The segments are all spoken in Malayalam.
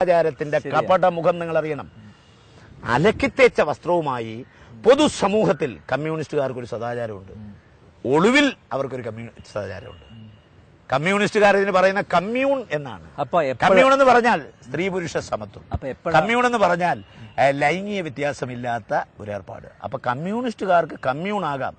ആചാരത്തിന്റെ കപട മുഖം നിങ്ങൾ അറിയണം. അലക്കിത്തേച്ച വസ്ത്രവുമായി പൊതുസമൂഹത്തിൽ കമ്മ്യൂണിസ്റ്റുകാർക്കൊരു സദാചാരമുണ്ട്. ഒളിവിൽ അവർക്കൊരു സദാചാരമുണ്ട്. കമ്മ്യൂണിസ്റ്റുകാർ ഇതിന് പറയുന്ന കമ്മ്യൂൺ എന്നാണ്. കമ്മ്യൂൺ എന്ന് പറഞ്ഞാൽ സ്ത്രീ പുരുഷ സമത്വം. കമ്മ്യൂൺ എന്ന് പറഞ്ഞാൽ ലൈംഗിക വ്യത്യാസമില്ലാത്ത ഒരു ഏർപ്പാട്. അപ്പൊ കമ്മ്യൂണിസ്റ്റുകാർക്ക് കമ്മ്യൂൺ ആകാം,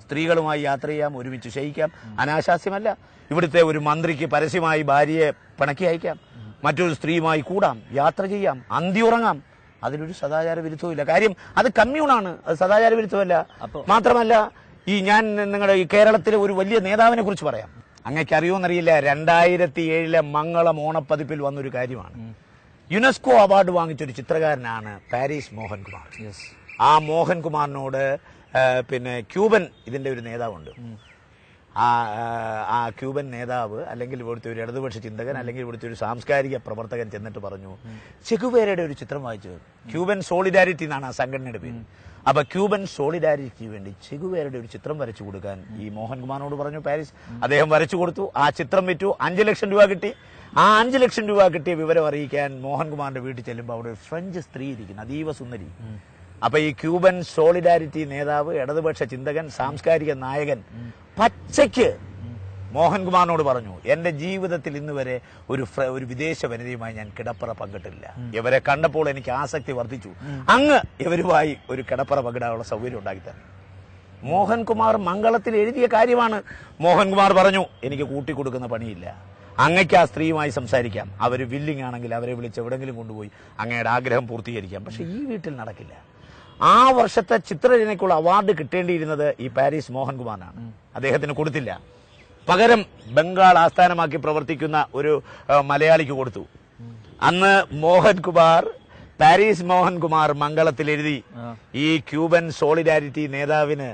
സ്ത്രീകളുമായി യാത്ര ചെയ്യാം, ഒരുമിച്ച് ശയിക്കാം, അനാശാസ്യമല്ല. ഇവിടുത്തെ ഒരു മന്ത്രിക്ക് പരസ്യമായി ഭാര്യയെ പിണക്കി അയക്കാം, മറ്റൊരു സ്ത്രീയുമായി കൂടാം, യാത്ര ചെയ്യാം, അന്തിയുറങ്ങാം. അതിലൊരു സദാചാര വിരുദ്ധവുമില്ല. കാര്യം അത് കമ്മ്യൂണാണ്, അത് സദാചാര വിരുദ്ധമല്ല. മാത്രമല്ല, ഞാൻ നിങ്ങളുടെ ഈ കേരളത്തിലെ ഒരു വലിയ നേതാവിനെ കുറിച്ച് പറയാം. അങ്ങക്ക് അറിയുമെന്നറിയില്ല, 2007 മംഗളം ഓണപ്പതിപ്പിൽ വന്നൊരു കാര്യമാണ്. യുനെസ്കോ അവാർഡ് വാങ്ങിച്ചൊരു ചിത്രകാരനാണ് പാരീസ് മോഹൻകുമാർ. ആ മോഹൻകുമാറിനോട് ക്യൂബൻ ഇതിന്റെ ഒരു നേതാവുണ്ട്. ആ ക്യൂബൻ നേതാവ് അല്ലെങ്കിൽ ഇവിടുത്തെ ഒരു ഇടതുപക്ഷ ചിന്തകൻ അല്ലെങ്കിൽ ഇവിടുത്തെ ഒരു സാംസ്കാരിക പ്രവർത്തകൻ ചെന്നിട്ട് പറഞ്ഞു, ചെഗുവേരയുടെ ഒരു ചിത്രം വായിച്ചു. ക്യൂബൻ സോളിഡാരിറ്റി എന്നാണ് ആ സംഘടനയുടെ പേര്. അപ്പൊ ക്യൂബൻ സോളിഡാരിറ്റിക്ക് വേണ്ടി ചെഗുവേരയുടെ ഒരു ചിത്രം വരച്ചു കൊടുക്കാൻ ഈ മോഹൻകുമാറിനോട് പറഞ്ഞു പാരീസ്. അദ്ദേഹം വരച്ചു കൊടുത്തു. ആ ചിത്രം വിറ്റു, 5 ലക്ഷം രൂപ കിട്ടി. ആ 5 ലക്ഷം രൂപ കിട്ടിയ വിവരം അറിയിക്കാൻ മോഹൻകുമാറിന്റെ വീട്ടിൽ ചെല്ലുമ്പോൾ അവിടെ ഒരു ഫ്രഞ്ച് സ്ത്രീ ഇരിക്കുന്നു, അതീവ സുന്ദരി. അപ്പൊ ഈ ക്യൂബൻ സോളിഡാരിറ്റി നേതാവ്, ഇടതുപക്ഷ ചിന്തകൻ, സാംസ്കാരിക നായകൻ പച്ചയ്ക്ക് മോഹൻകുമാറിനോട് പറഞ്ഞു, എന്റെ ജീവിതത്തിൽ ഇന്ന് വരെ ഒരു വിദേശ വനിതയുമായി ഞാൻ കിടപ്പറ പങ്കിട്ടില്ല. ഇവരെ കണ്ടപ്പോൾ എനിക്ക് ആസക്തി വർദ്ധിച്ചു. അങ്ങ് ഇവരുമായി ഒരു കിടപ്പറ പങ്കിടാനുള്ള സൗകര്യം ഉണ്ടാക്കിത്തന്നെ. മോഹൻകുമാർ മംഗളത്തിൽ എഴുതിയ കാര്യമാണ്. മോഹൻകുമാർ പറഞ്ഞു, എനിക്ക് കൂട്ടിക്കൊടുക്കുന്ന പണിയില്ല, അങ്ങയ്ക്ക് ആ സ്ത്രീയുമായി സംസാരിക്കാം, അവർ വില്ലിങ് ആണെങ്കിൽ അവരെ വിളിച്ച് എവിടെങ്കിലും കൊണ്ടുപോയി അങ്ങയുടെ ആഗ്രഹം പൂർത്തീകരിക്കാം. പക്ഷെ ഈ വീട്ടിൽ നടക്കില്ല. ആ വർഷത്തെ ചിത്രരചനയ്ക്കുള്ള അവാർഡ് കിട്ടേണ്ടിയിരുന്നത് ഈ പാരീസ് മോഹൻകുമാറിനാണ്. അദ്ദേഹത്തിന് കൊടുത്തില്ല. പകരം ബംഗാൾ ആസ്ഥാനമാക്കി പ്രവർത്തിക്കുന്ന ഒരു മലയാളിക്ക് കൊടുത്തു. അന്ന് പാരീസ് മോഹൻകുമാർ മംഗളത്തിൽ എഴുതി, ഈ ക്യൂബൻ സോളിഡാരിറ്റി നേതാവിന്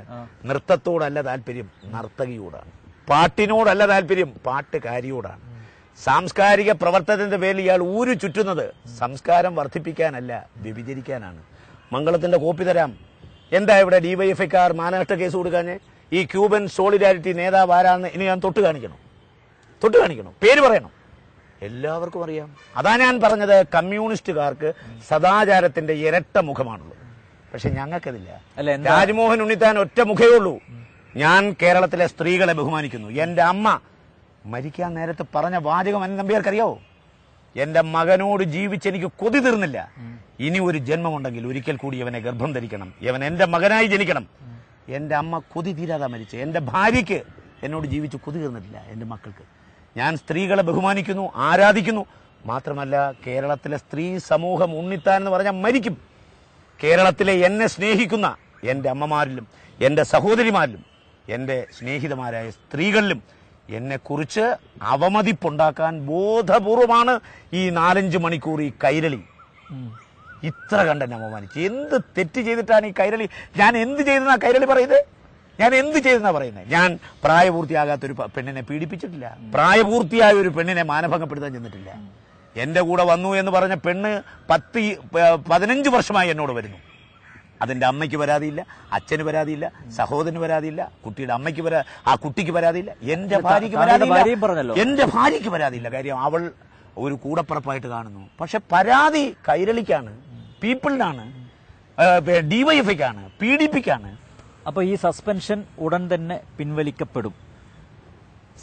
നൃത്തത്തോടല്ല താല്പര്യം, നർത്തകിയോടാണ്. പാട്ടിനോടല്ല താല്പര്യം, പാട്ടുകാരിയോടാണ്. സാംസ്കാരിക പ്രവർത്തനത്തിന്റെ പേരിൽ ഇയാൾ ഊരു ചുറ്റുന്നത് സംസ്കാരം വർദ്ധിപ്പിക്കാനല്ല, വ്യഭിചരിക്കാനാണ്. മംഗളത്തിന്റെ കോപ്പി തരാം. എന്താ ഇവിടെ ഡിവൈഎഫ്ഐക്കാർ മാനനഷ്ട കേസ് കൊടുക്കാഞ്ഞ്? ഈ ക്യൂബൻ സോളിഡാരിറ്റി നേതാവ് ആരാന്ന് ഇനി ഞാൻ തൊട്ട് കാണിക്കണം, പേര് പറയണം, എല്ലാവർക്കും അറിയാം. അതാ ഞാൻ പറഞ്ഞത്, കമ്മ്യൂണിസ്റ്റുകാർക്ക് സദാചാരത്തിന്റെ ഇരട്ട മുഖമാണുള്ളത്. പക്ഷെ ഞങ്ങൾക്കതില്ല. രാജ്മോഹൻ ഉണ്ണിത്താൻ ഒറ്റ മുഖേ ഉള്ളൂ. ഞാൻ കേരളത്തിലെ സ്ത്രീകളെ ബഹുമാനിക്കുന്നു. എന്റെ അമ്മ മരിക്കാൻ നേരത്ത് പറഞ്ഞ വാചകം അനിൽ നമ്പ്യാർക്കറിയാവോ? എന്റെ മകനോട് ജീവിച്ച് എനിക്ക് കൊതി തീർന്നില്ല. ഇനി ഒരു ജന്മമുണ്ടെങ്കിൽ ഒരിക്കൽ കൂടി അവനെ ഗർഭം ധരിക്കണം, അവൻ എന്റെ മകനായി ജനിക്കണം. എന്റെ അമ്മ കൊതി തീരാതെ മരിച്ചു. എന്റെ ഭാര്യയ്ക്ക് എന്നോട് ജീവിച്ച് കൊതി തീർന്നിട്ടില്ല, എന്റെ മക്കൾക്ക്. ഞാൻ സ്ത്രീകളെ ബഹുമാനിക്കുന്നു, ആരാധിക്കുന്നു. മാത്രമല്ല, കേരളത്തിലെ സ്ത്രീ സമൂഹം ഉണ്ണിത്താൻ എന്ന് പറഞ്ഞാൽ മരിക്കും. കേരളത്തിലെ എന്നെ സ്നേഹിക്കുന്ന എന്റെ അമ്മമാരിലും എന്റെ സഹോദരിമാരിലും എന്റെ സ്നേഹിതമാരായ സ്ത്രീകളിലും എന്നെക്കുറിച്ച് അവമതിപ്പുണ്ടാക്കാൻ ബോധപൂർവമാണ് ഈ 4-5 മണിക്കൂർ ഈ കൈരളി ഇത്ര കണ്ടെന്നെ അവമാനിച്ചു. എന്ത് തെറ്റ് ചെയ്തിട്ടാണ് ഈ കൈരളി? ഞാൻ എന്ത് ചെയ്തെന്നാ കൈരളി പറയുന്നത്? ഞാൻ പ്രായപൂർത്തിയാകാത്തൊരു പെണ്ണിനെ പീഡിപ്പിച്ചിട്ടില്ല. പ്രായപൂർത്തിയായ ഒരു പെണ്ണിനെ മാനഭംഗപ്പെടുത്താൻ ചെന്നിട്ടില്ല. എന്റെ കൂടെ വന്നു എന്ന് പറഞ്ഞ പെണ്ണ് 15 വർഷമായി എന്നോട് വരുന്നു. അതിന്റെ അമ്മയ്ക്ക് പരാതിയില്ല, അച്ഛന് പരാതിയില്ല, സഹോദരന് പരാതിയില്ല, കുട്ടിയുടെ അമ്മയ്ക്ക് ആ കുട്ടിക്ക് പരാതിയില്ല, എന്റെ ഭാര്യയ്ക്ക് പരാതിയില്ല. കാര്യം അവൾ ഒരു കൂടപ്പുറപ്പായിട്ട് കാണുന്നു. പക്ഷെ പരാതി കൈരളിക്കാണ്, പീപ്പിളിനാണ്, ഡിവൈഎഫ്ഐക്കാണ്, PDPക്കാണ്. അപ്പൊ ഈ സസ്പെൻഷൻ ഉടൻ തന്നെ പിൻവലിക്കപ്പെടും.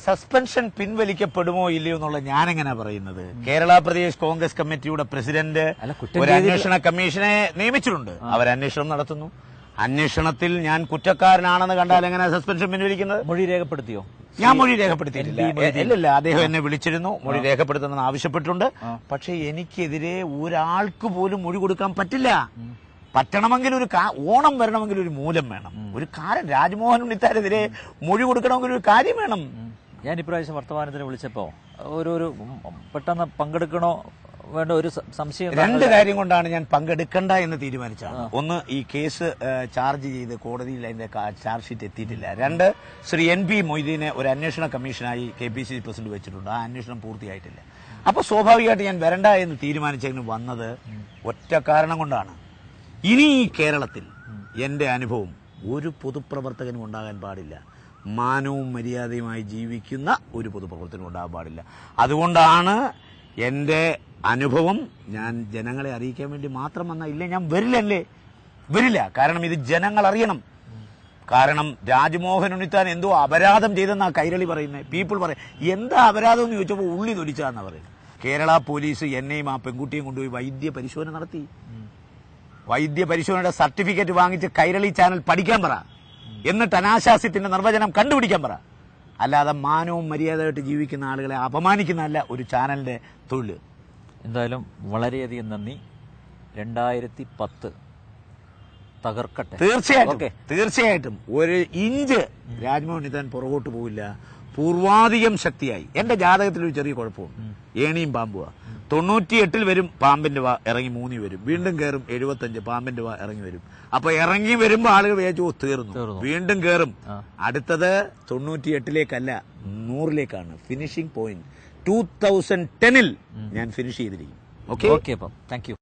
സസ്പെൻഷൻ പിൻവലിക്കപ്പെടുമോ ഇല്ലയോ എന്നുള്ള ഞാനെങ്ങനെ പറയുന്നത്? കേരള പ്രദേശ് കോൺഗ്രസ് കമ്മിറ്റിയുടെ പ്രസിഡന്റ് ഒരു അന്വേഷണ കമ്മീഷനെ നിയമിച്ചിട്ടുണ്ട്. അവരന്വേഷണം നടത്തുന്നു. അന്വേഷണത്തിൽ ഞാൻ കുറ്റക്കാരനാണെന്ന് കണ്ടാൽ എങ്ങനെ സസ്പെൻഷൻ പിൻവലിക്കുന്നത്? മൊഴി രേഖപ്പെടുത്തിയോ? ഞാൻ മൊഴി രേഖപ്പെടുത്തിയിട്ടില്ല. ഇല്ലല്ല, അദ്ദേഹം എന്നെ വിളിച്ചിരുന്നു, മൊഴി രേഖപ്പെടുത്തണമെന്ന് ആവശ്യപ്പെട്ടിട്ടുണ്ട്. പക്ഷെ എനിക്കെതിരെ ഒരാൾക്ക് പോലും മൊഴി കൊടുക്കാൻ പറ്റില്ല. പറ്റണമെങ്കിൽ ഓണം വരണമെങ്കിൽ ഒരു മൂലം വേണം, ഒരു കാര്യം. രാജ്മോഹൻ ഉണ്ണിത്താനെതിരെ മൊഴി കൊടുക്കണമെങ്കിൽ ഒരു കാര്യം വേണം. ഞാൻ ഇപ്രാവശ്യം വർത്തമാനത്തിന് വിളിച്ചപ്പോ ഒരു പെട്ടെന്ന് പങ്കെടുക്കണോ വേണ്ട ഒരു സംശയം. 2 കാര്യം കൊണ്ടാണ് ഞാൻ പങ്കെടുക്കണ്ട എന്ന് തീരുമാനിച്ചത്. ഒന്ന്, ഈ കേസ് ചാർജ് ചെയ്ത് കോടതിയിൽ അതിന്റെ ചാർജ് ഷീറ്റ് എത്തിയിട്ടില്ല. 2, ശ്രീ NP മൊയ്തീനെ ഒരു അന്വേഷണ കമ്മീഷനായി KPCC പ്രസിഡന്റ് വെച്ചിട്ടുണ്ട്. ആ അന്വേഷണം പൂർത്തിയായിട്ടില്ല. അപ്പൊ സ്വാഭാവികമായിട്ട് ഞാൻ വരണ്ട എന്ന് തീരുമാനിച്ചതിന് വന്നത് ഒറ്റ കാരണം കൊണ്ടാണ്. ഇനി ഈ കേരളത്തിൽ എന്റെ അനുഭവം ഒരു പൊതുപ്രവർത്തകനും ഉണ്ടാകാൻ പാടില്ല. മാനവും മര്യാദയുമായി ജീവിക്കുന്ന ഒരു പൊതുപ്രവർത്തനം ഉണ്ടാകാൻ പാടില്ല. അതുകൊണ്ടാണ് എന്റെ അനുഭവം ഞാൻ ജനങ്ങളെ അറിയിക്കാൻ വേണ്ടി മാത്രം വന്ന ഇല്ലേ ഞാൻ വരില്ല. കാരണം ഇത് ജനങ്ങൾ അറിയണം. കാരണം രാജ്മോഹൻ ഉണ്ണിത്താൻ എന്തോ അപരാധം ചെയ്തെന്നാ കൈരളി പറയുന്നത്. പീപ്പിൾ പറയും എന്താ അപരാധം എന്ന് ചോദിച്ചപ്പോൾ ഉള്ളി തൊലിച്ചാന്നാ പറയുന്നത്. കേരള പോലീസ് എന്നെയും ആ പെൺകുട്ടിയും കൊണ്ടുപോയി വൈദ്യ പരിശോധന നടത്തി. വൈദ്യ പരിശോധനയുടെ സർട്ടിഫിക്കറ്റ് വാങ്ങിച്ച് കൈരളി ചാനൽ പഠിക്കാൻ പറ. എന്നിട്ട് അനാശാസ്യത്തിന്റെ നിർവചനം കണ്ടുപിടിക്കാൻ പറ. അല്ലാതെ മാനവും മര്യാദയായിട്ട് ജീവിക്കുന്ന ആളുകളെ അപമാനിക്കുന്നതല്ല ഒരു ചാനലിന്റെ തൊഴിൽ. എന്തായാലും വളരെയധികം നന്ദി. 2010 തകർക്കട്ടെ. തീർച്ചയായിട്ടും ഒരു ഇഞ്ച് രാജ്മോഹൻ ഉണ്ണിത്താൻ പുറകോട്ട് പോവില്ല. പൂർവാധികം ശക്തിയായി. എന്റെ ജാതകത്തിൽ ഒരു ചെറിയ കുഴപ്പമുണ്ട്. ഏണിയും പാമ്പുവാ. 98 വരും, പാമ്പിന്റെ വാ ഇറങ്ങി 3 വരും. വീണ്ടും കയറും 75, പാമ്പിന്റെ വാ ഇറങ്ങി വരും. അപ്പൊ ഇറങ്ങി വരുമ്പോ ആളുകൾ വിചാരിച്ചു തീർന്നു. വീണ്ടും കയറും. അടുത്തത് 98 100 ഫിനിഷിംഗ് പോയിന്റ്. 2010 ഞാൻ ഫിനിഷ് ചെയ്തിരിക്കും. ഓക്കെ, അപ്പം താങ്ക് യു.